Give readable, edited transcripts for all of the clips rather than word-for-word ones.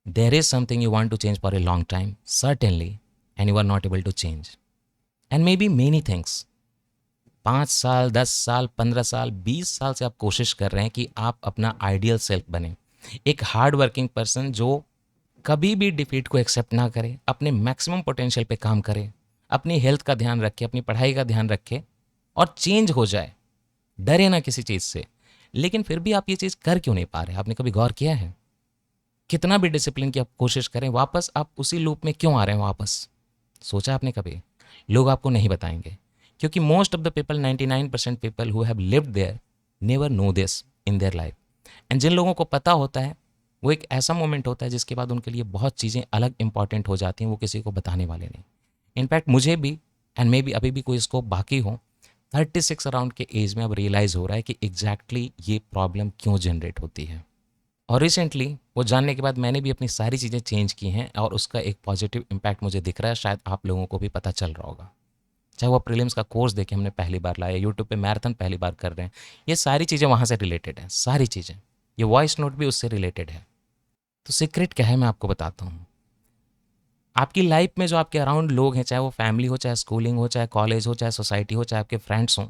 There is something you want to change for a long time, certainly, and you are not able to change. And maybe many things. 5 साल, 10 साल, 15 साल, 20 साल से आप कोशिश कर रहे हैं कि आप अपना आइडियल सेल्फ बने, एक हार्ड वर्किंग पर्सन जो कभी भी डिफीट को एक्सेप्ट ना करे, अपने मैक्सिमम पोटेंशियल पे काम करे, अपनी हेल्थ का ध्यान रखे, अपनी पढ़ाई का ध्यान रखे और चेंज हो जाए, डरे ना किसी चीज़ से। लेकिन फिर भी आप ये चीज़ कर क्यों नहीं पा रहे? आपने कभी गौर किया है? कितना भी डिसिप्लिन की आप कोशिश करें, वापस आप उसी लूप में क्यों आ रहे हैं वापस? सोचा आपने कभी? लोग आपको नहीं बताएंगे, क्योंकि most of the people, 99% people who have lived there never know this in their life. And जिन लोगों को पता होता है, वो एक ऐसा मोमेंट होता है जिसके बाद उनके लिए बहुत चीज़ें अलग इंपॉर्टेंट हो जाती हैं, वो किसी को बताने वाले नहीं। इनफैक्ट मुझे भी, एंड मे बी अभी भी कोई इसको बाकी हो, 36 अराउंड के एज में अब रियलाइज़ हो रहा है कि एग्जैक्टली ये प्रॉब्लम क्यों जनरेट होती है। और रिसेंटली वो जानने के बाद मैंने भी अपनी सारी चीज़ें चेंज की हैं और उसका एक पॉजिटिव इम्पैक्ट मुझे दिख रहा है, शायद आप लोगों को भी पता चल रहा होगा। चाहे वो प्रीलिम्स का कोर्स देखे हमने पहली बार लाया, यूट्यूब पे मैराथन पहली बार कर रहे हैं, ये सारी चीज़ें वहाँ से रिलेटेड हैं, सारी चीज़ें। ये वॉइस नोट भी उससे रिलेटेड है। तो सीक्रेट क्या है मैं आपको बताता हूँ। आपकी लाइफ में जो आपके अराउंड लोग हैं, चाहे वो फैमिली हो, चाहे स्कूलिंग हो, चाहे कॉलेज हो, चाहे सोसाइटी हो, चाहे आपके फ्रेंड्स हों,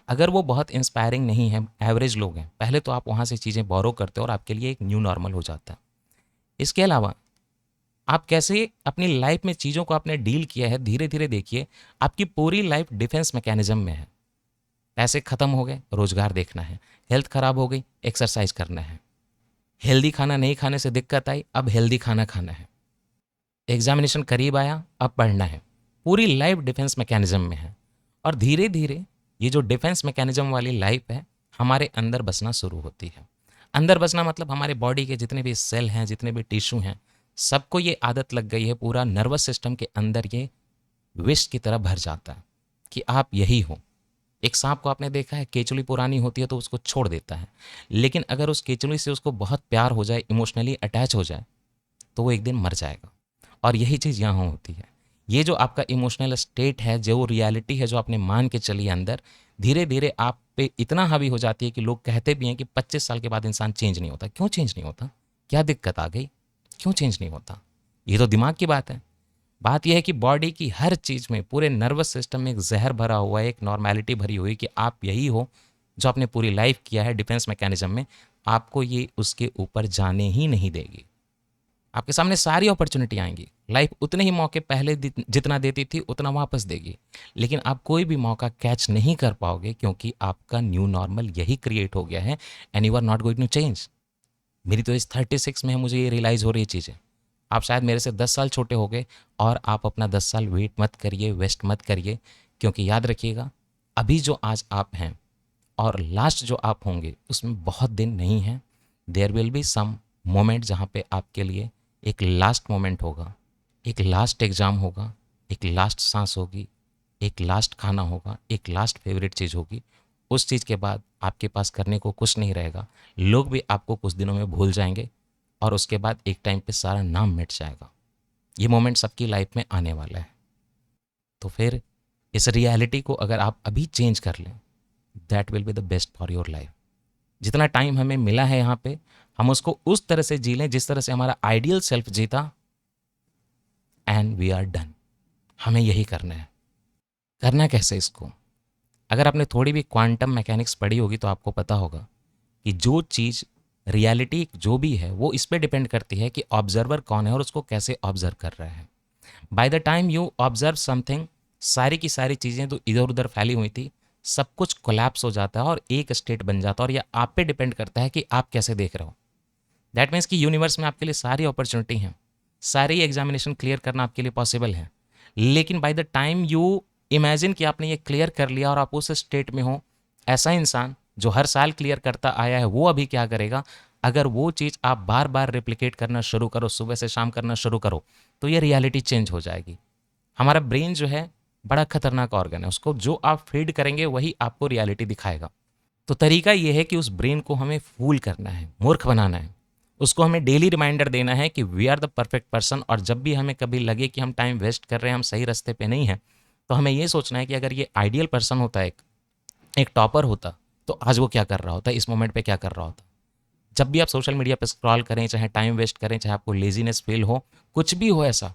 अगर वो बहुत इंस्पायरिंग नहीं है, एवरेज लोग हैं, पहले तो आप वहाँ से चीज़ें बोरो करते हो और आपके लिए एक न्यू नॉर्मल हो जाता है। इसके अलावा आप कैसे अपनी लाइफ में चीज़ों को आपने डील किया है, धीरे धीरे देखिए, आपकी पूरी लाइफ डिफेंस मैकेनिज्म में है। पैसे खत्म हो गए, रोजगार देखना है। हेल्थ खराब हो गई, एक्सरसाइज करना है। हेल्दी खाना नहीं खाने से दिक्कत आई, अब हेल्दी खाना खाना है। एग्जामिनेशन करीब आया, अब पढ़ना है। पूरी लाइफ डिफेंस मैकेनिज्म में है और धीरे धीरे ये जो डिफेंस मैकेनिज्म वाली लाइफ है, हमारे अंदर बसना शुरू होती है। अंदर बसना मतलब हमारे बॉडी के जितने भी सेल हैं, जितने भी टिश्यू हैं, सबको ये आदत लग गई है, पूरा नर्वस सिस्टम के अंदर ये विष की तरह भर जाता है कि आप यही हो। एक सांप को आपने देखा है, केचुली पुरानी होती है तो उसको छोड़ देता है, लेकिन अगर उस केचुली से उसको बहुत प्यार हो जाए, इमोशनली अटैच हो जाए, तो वो एक दिन मर जाएगा। और यही चीज़ यहाँ होती है। ये जो आपका इमोशनल स्टेट है, जो रियलिटी है, जो आपने मान के चलिए अंदर, धीरे धीरे आप पे इतना हावी हो जाती है कि लोग कहते भी हैं कि 25 साल के बाद इंसान चेंज नहीं होता। क्यों चेंज नहीं होता? क्या दिक्कत आ गई? क्यों चेंज नहीं होता? ये तो दिमाग की बात है। बात यह है कि बॉडी की हर चीज़ में, पूरे नर्वस सिस्टम में एक जहर भरा हुआ है, एक नॉर्मेलिटी भरी हुई कि आप यही हो जो आपने पूरी लाइफ किया है डिफेंस मैकेनिज्म में। आपको ये उसके ऊपर जाने ही नहीं देगी। आपके सामने सारी अपॉर्चुनिटी आएंगी, लाइफ उतने ही मौके पहले जितना देती थी उतना वापस देगी, लेकिन आप कोई भी मौका कैच नहीं कर पाओगे क्योंकि आपका न्यू नॉर्मल यही क्रिएट हो गया है and you are not going to change. मेरी तो इस 36 में है, मुझे ये रियलाइज़ हो रही है चीज़ें। आप शायद मेरे से 10 साल छोटे हो गए और आप अपना 10 साल वेट मत करिए, वेस्ट मत करिए, क्योंकि याद रखिएगा, अभी जो आज आप हैं और लास्ट जो आप होंगे उसमें बहुत दिन नहीं है। There will be some moment जहाँ पे आपके लिए एक लास्ट मोमेंट होगा, एक लास्ट एग्ज़ाम होगा, एक लास्ट सांस होगी, एक लास्ट खाना होगा, एक लास्ट फेवरेट चीज़ होगी। उस चीज़ के बाद आपके पास करने को कुछ नहीं रहेगा। लोग भी आपको कुछ दिनों में भूल जाएंगे और उसके बाद एक टाइम पे सारा नाम मिट जाएगा। ये मोमेंट सबकी लाइफ में आने वाला है। तो फिर इस रियलिटी को अगर आप अभी चेंज कर लें, that will be the best for your life. जितना टाइम हमें मिला है यहाँ पे, हम उसको उस तरह से जी लें जिस तरह से हमारा आइडियल सेल्फ जीता, एंड वी आर डन। हमें यही करना है। करना कैसे इसको? अगर आपने थोड़ी भी क्वांटम मैकेनिक्स पढ़ी होगी तो आपको पता होगा कि जो चीज़ रियलिटी जो भी है वो इस पे डिपेंड करती है कि ऑब्जर्वर कौन है और उसको कैसे ऑब्जर्व कर रहा है। By the time you observe something, सारी की सारी चीज़ें तो इधर उधर फैली हुई थी, सब कुछ कोलैप्स हो जाता है और एक स्टेट बन जाता है, और यह आप पे डिपेंड करता है कि आप कैसे देख रहे हो। दैट मीन्स कि यूनिवर्स में आपके लिए सारी अपॉर्चुनिटी हैं, सारी एग्जामिनेशन क्लियर करना आपके लिए पॉसिबल है, लेकिन by the time you imagine कि आपने ये क्लियर कर लिया और आप उस स्टेट में हो, ऐसा इंसान जो हर साल क्लियर करता आया है वो अभी क्या करेगा? अगर वो चीज़ आप बार बार रिप्लिकेट करना शुरू करो, सुबह से शाम करना शुरू करो, तो ये रियलिटी चेंज हो जाएगी। हमारा ब्रेन जो है बड़ा खतरनाक ऑर्गन है, उसको जो आप फीड करेंगे वही आपको रियलिटी दिखाएगा। तो तरीका ये है कि उस ब्रेन को हमें फूल करना है, मूर्ख बनाना है। उसको हमें डेली रिमाइंडर देना है कि we are the perfect person, और जब भी हमें कभी लगे कि हम टाइम वेस्ट कर रहे हैं, हम सही रास्ते पे नहीं हैं, तो हमें ये सोचना है कि अगर ये आइडियल पर्सन होता, एक टॉपर होता, तो आज वो क्या कर रहा होता, इस मोमेंट पे क्या कर रहा होता। जब भी आप सोशल मीडिया पर स्क्रॉल करें, चाहे टाइम वेस्ट करें, चाहे आपको लेजीनेस फील हो, कुछ भी हो ऐसा,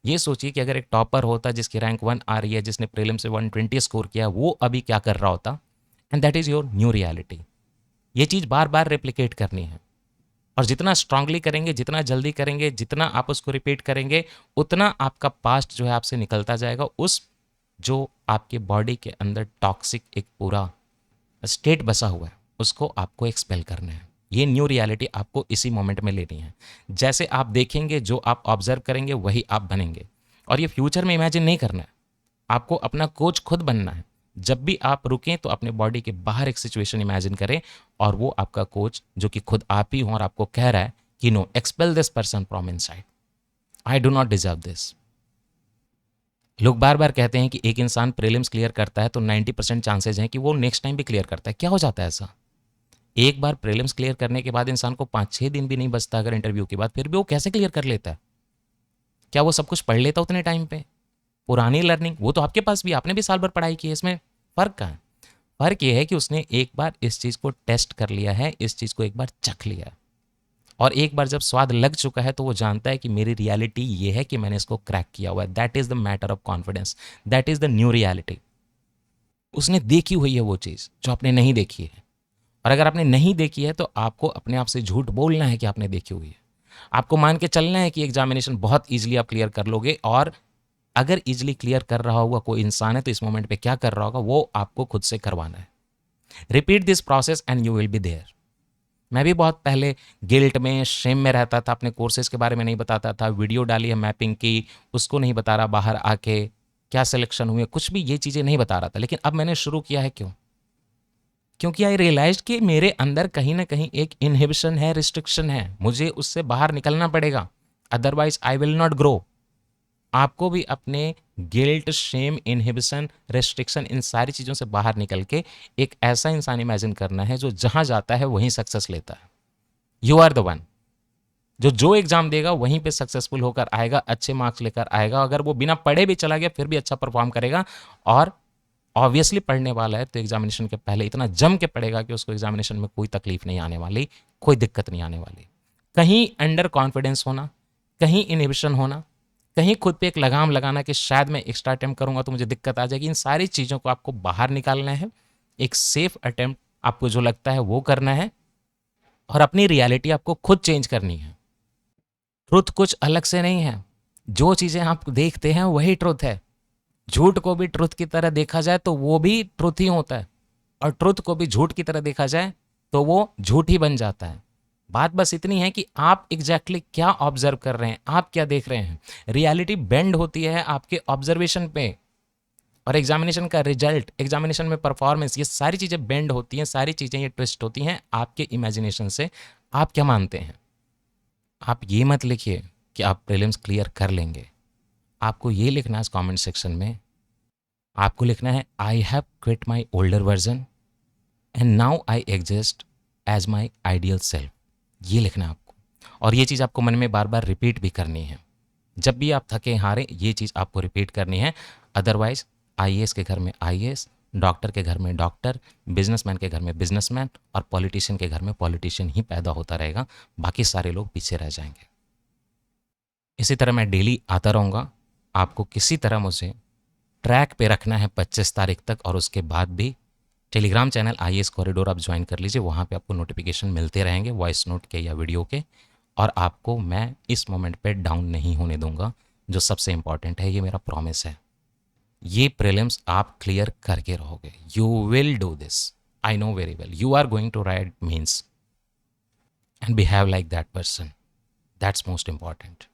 ये सोचिए कि अगर एक टॉपर होता जिसकी रैंक 1 आ रही है, जिसने प्रीलिम से 120 स्कोर किया, वो अभी क्या कर रहा होता। And that is your new reality. ये चीज़ बार बार रेप्लिकेट करनी है, और जितना स्ट्रांगली करेंगे, जितना जल्दी करेंगे, जितना आप उसको रिपीट करेंगे, उतना आपका पास्ट जो है आपसे निकलता जाएगा। उस जो आपके बॉडी के अंदर टॉक्सिक एक पूरा स्टेट बसा हुआ है, उसको आपको एक्सपेल करना है। ये न्यू रियलिटी आपको इसी मोमेंट में लेनी है। जैसे आप देखेंगे, जो आप ऑब्जर्व करेंगे, वही आप बनेंगे। और ये फ्यूचर में इमेजिन नहीं करना है, आपको अपना कोच खुद बनना है। जब भी आप रुकें तो अपने बॉडी के बाहर एक सिचुएशन इमेजिन करें, और वो आपका कोच जो कि खुद आप ही हो, और आपको कह रहा है कि no, expel this person from inside, I do not deserve this. लोग बार बार कहते हैं कि एक इंसान प्रीलिम्स क्लियर करता है तो 90% चांसेज हैं कि वो नेक्स्ट टाइम भी क्लियर करता है। क्या हो जाता है ऐसा? एक बार प्रीलिम्स क्लियर करने के बाद इंसान को 5-6 दिन भी नहीं बचता अगर इंटरव्यू के बाद, फिर भी वो कैसे क्लियर कर लेता है? क्या वो सब कुछ पढ़ लेता उतने टाइम पे? पुरानी लर्निंग वो तो आपके पास भी, आपने भी साल भर पढ़ाई की है, इसमें फ़र्क कहाँ है? फ़र्क ये है कि उसने एक बार इस चीज़ को टेस्ट कर लिया है, इस चीज़ को एक बार चख लिया है, और एक बार जब स्वाद लग चुका है तो वो जानता है कि मेरी रियलिटी ये है कि मैंने इसको क्रैक किया हुआ है। That is the matter of confidence, that is the new reality. उसने देखी हुई है वो चीज़ जो आपने नहीं देखी है, और अगर आपने नहीं देखी है तो आपको अपने आप से झूठ बोलना है कि आपने देखी हुई है। आपको मान के चलना है कि एग्जामिनेशन बहुत ईजिली आप क्लियर कर लोगे, और अगर ईजिली क्लियर कर रहा होगा कोई इंसान है तो इस मोमेंट पे क्या कर रहा होगा वो आपको खुद से करवाना है। Repeat this process and you will be there. मैं भी बहुत पहले गिल्ट में, शेम में रहता था, अपने कोर्सेज के बारे में नहीं बताता था, वीडियो डाली है मैपिंग की, उसको नहीं बता रहा, बाहर आके क्या सिलेक्शन हुए, कुछ भी ये चीज़ें नहीं बता रहा था। लेकिन अब मैंने शुरू किया है, क्यों? क्योंकि आई रियलाइज कि मेरे अंदर कहीं ना कहीं एक इनहिबिशन है, रिस्ट्रिक्शन है, मुझे उससे बाहर निकलना पड़ेगा, otherwise I will not grow. आपको भी अपने गिल्ट, शेम, इनहिबिशन, रेस्ट्रिक्शन, इन सारी चीज़ों से बाहर निकल के एक ऐसा इंसान इमेजिन करना है जो जहाँ जाता है वहीं सक्सेस लेता है। यू आर द वन जो जो एग्जाम देगा वहीं पे सक्सेसफुल होकर आएगा, अच्छे मार्क्स लेकर आएगा। अगर वो बिना पढ़े भी चला गया फिर भी अच्छा परफॉर्म करेगा, और ऑब्वियसली पढ़ने वाला है तो एग्जामिनेशन के पहले इतना जम के पढ़ेगा कि उसको एग्जामिनेशन में कोई तकलीफ नहीं आने वाली, कोई दिक्कत नहीं आने वाली। कहीं अंडर कॉन्फिडेंस होना, कहीं इनहिबिशन होना, कहीं खुद पे एक लगाम लगाना कि शायद मैं एक्स्ट्रा अटेम्प्ट करूंगा तो मुझे दिक्कत आ जाएगी, इन सारी चीज़ों को आपको बाहर निकालना है। एक सेफ अटेम्प्ट आपको जो लगता है वो करना है, और अपनी रियलिटी आपको खुद चेंज करनी है। ट्रुथ कुछ अलग से नहीं है, जो चीज़ें आप देखते हैं वही ट्रुथ है। झूठ को भी ट्रुथ की तरह देखा जाए तो वो भी ट्रुथ ही होता है, और ट्रुथ को भी झूठ की तरह देखा जाए तो वो झूठ ही बन जाता है। बात बस इतनी है कि आप एग्जैक्टली क्या ऑब्जर्व कर रहे हैं, आप क्या देख रहे हैं। रियलिटी बेंड होती है आपके ऑब्जर्वेशन पे, और एग्जामिनेशन का रिजल्ट, एग्जामिनेशन में परफॉर्मेंस, ये सारी चीज़ें बेंड होती हैं, सारी चीज़ें ये ट्विस्ट होती हैं आपके इमेजिनेशन से। आप क्या मानते हैं? आप ये मत लिखिए कि आप प्रीलिम्स क्लियर कर लेंगे, आपको ये लिखना है कमेंट सेक्शन में, आपको लिखना है I have quit my older version and now I exist as my ideal self. ये लिखना है आपको, और ये चीज़ आपको मन में बार बार रिपीट भी करनी है। जब भी आप थके हारे ये चीज़ आपको रिपीट करनी है, अदरवाइज आईएएस के घर में आईएएस, डॉक्टर के घर में डॉक्टर, बिजनेसमैन के घर में बिजनेसमैन, और पॉलिटिशियन के घर में पॉलिटिशियन ही पैदा होता रहेगा, बाकी सारे लोग पीछे रह जाएंगे। इसी तरह मैं डेली आता रहूँगा, आपको किसी तरह मुझे ट्रैक पे रखना है 25 तारीख तक, और उसके बाद भी टेलीग्राम चैनल आईएएस कॉरिडोर आप ज्वाइन कर लीजिए, वहाँ पे आपको नोटिफिकेशन मिलते रहेंगे वॉइस नोट के या वीडियो के, और आपको मैं इस मोमेंट पे डाउन नहीं होने दूंगा। जो सबसे इंपॉर्टेंट है, ये मेरा प्रॉमिस है, ये प्रीलिम्स आप क्लियर करके रहोगे। You will do this, I know very well, you are going to write means and behave like that person, that's most important.